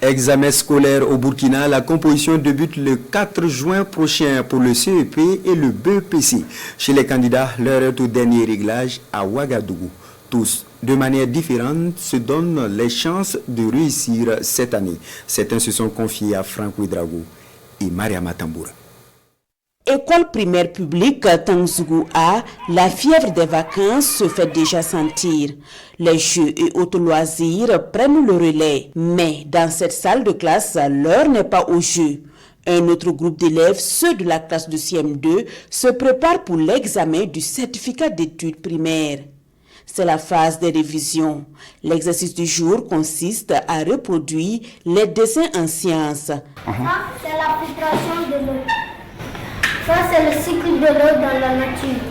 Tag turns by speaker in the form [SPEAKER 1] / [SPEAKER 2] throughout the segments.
[SPEAKER 1] Examen scolaire au Burkina, la composition débute le 4 juin prochain pour le CEP et le BEPC. Chez les candidats, l'heure est au dernier réglage à Ouagadougou. Tous, de manière différente, se donnent les chances de réussir cette année. Certains se sont confiés à Franck Ouedraogo et Mariama Tamboura.
[SPEAKER 2] École primaire publique Tangzougou A, la fièvre des vacances se fait déjà sentir. Les jeux et autres loisirs prennent le relais. Mais dans cette salle de classe, l'heure n'est pas au jeu. Un autre groupe d'élèves, ceux de la classe de CM2, se prépare pour l'examen du certificat d'études primaires. C'est la phase des révisions. L'exercice du jour consiste à reproduire les dessins en sciences.
[SPEAKER 3] Ça, c'est la filtration de l'eau. Ça, c'est le cycle de l'eau dans la nature.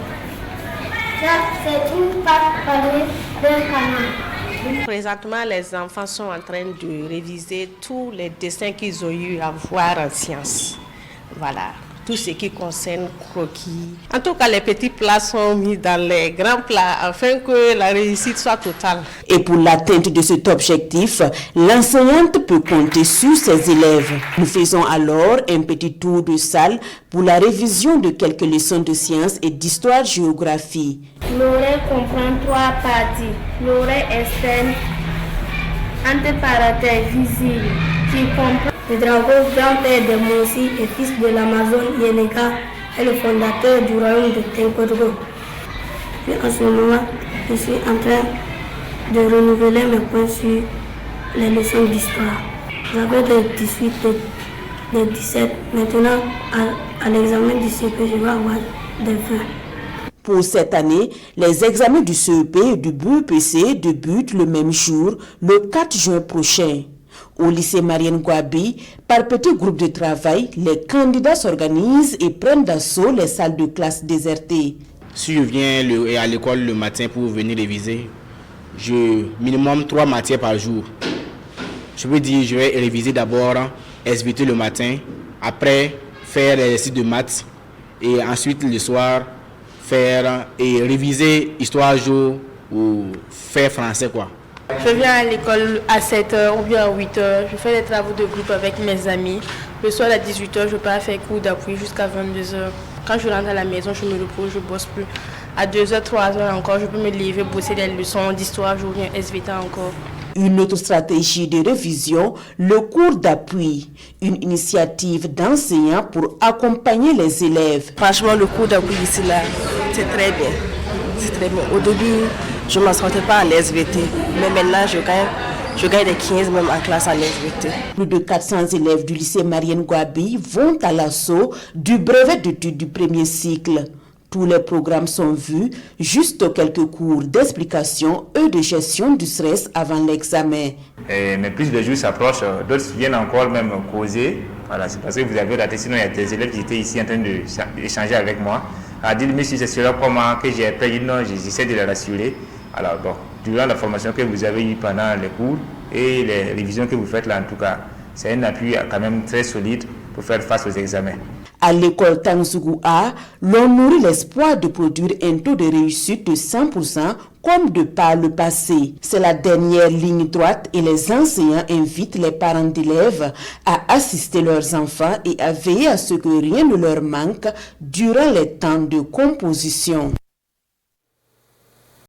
[SPEAKER 3] Ça, c'est une pâte parée d'un canal.
[SPEAKER 4] Présentement, les enfants sont en train de réviser tous les dessins qu'ils ont eu à voir en sciences. Voilà, tout ce qui concerne croquis. En tout cas, les petits plats sont mis dans les grands plats afin que la réussite soit totale.
[SPEAKER 2] Et pour l'atteinte de cet objectif, l'enseignante peut compter sur ses élèves. Nous faisons alors un petit tour de salle pour la révision de quelques leçons de sciences et d'histoire-géographie.
[SPEAKER 3] L'oreille comprend 3 parties. L'oreille externe, entre parenthèses visible, qui comprend Ouedraogo, grand-père de Moussi et fils de l'Amazone Yenega, est le fondateur du royaume de Tenkodogo. Puis en ce moment, je suis en train de renouveler mes points sur les leçons d'histoire. J'avais des 18, des 17. Maintenant, à l'examen du CP, je vais avoir des 20.
[SPEAKER 2] Pour cette année, les examens du CEP et du BEPC débutent le même jour, le 4 juin prochain. Au lycée Marienne Gouabi, par petits groupes de travail, les candidats s'organisent et prennent d'assaut les salles de classe désertées.
[SPEAKER 5] Si je viens à l'école le matin pour venir réviser, minimum 3 matières par jour. Je peux dire, je vais réviser d'abord SVT le matin, après faire l'exercice de maths et ensuite le soir faire et réviser histoire géo ou faire français quoi.
[SPEAKER 6] Je viens à l'école à 7h ou bien à 8h, je fais des travaux de groupe avec mes amis. Le soir à 18h, je pars faire cours d'appui jusqu'à 22h. Quand je rentre à la maison, je me repose, je ne bosse plus. À 2h, 3h encore, je peux me lever, bosser des leçons d'histoire, je reviens SVT encore.
[SPEAKER 2] Une autre stratégie de révision, le cours d'appui, une initiative d'enseignants pour accompagner les élèves.
[SPEAKER 6] Franchement, le cours d'appui ici, là, c'est très bien. C'est très bien. Au début, je ne m'en sortais pas en SVT, mais maintenant, je gagne des 15 même en classe en SVT.
[SPEAKER 2] Plus de 400 élèves du lycée Marienne Gouabi vont à l'assaut du brevet d'études du premier cycle. Tous les programmes sont vus, juste quelques cours d'explication et de gestion du stress avant l'examen.
[SPEAKER 7] Mais plus de jours s'approchent, d'autres viennent encore même causer. Voilà, c'est parce que vous avez raté, sinon il y a des élèves qui étaient ici en train d'échanger avec moi. A dit, monsieur, c'est cela comment que j'ai payé, non, j'essaie de les rassurer. Alors bon, durant la formation que vous avez eue pendant les cours et les révisions que vous faites là en tout cas, c'est un appui quand même très solide pour faire face aux examens.
[SPEAKER 2] À l'école Tangzougou A, l'on nourrit l'espoir de produire un taux de réussite de 100% comme de par le passé. C'est la dernière ligne droite et les enseignants invitent les parents d'élèves à assister leurs enfants et à veiller à ce que rien ne leur manque durant les temps de composition.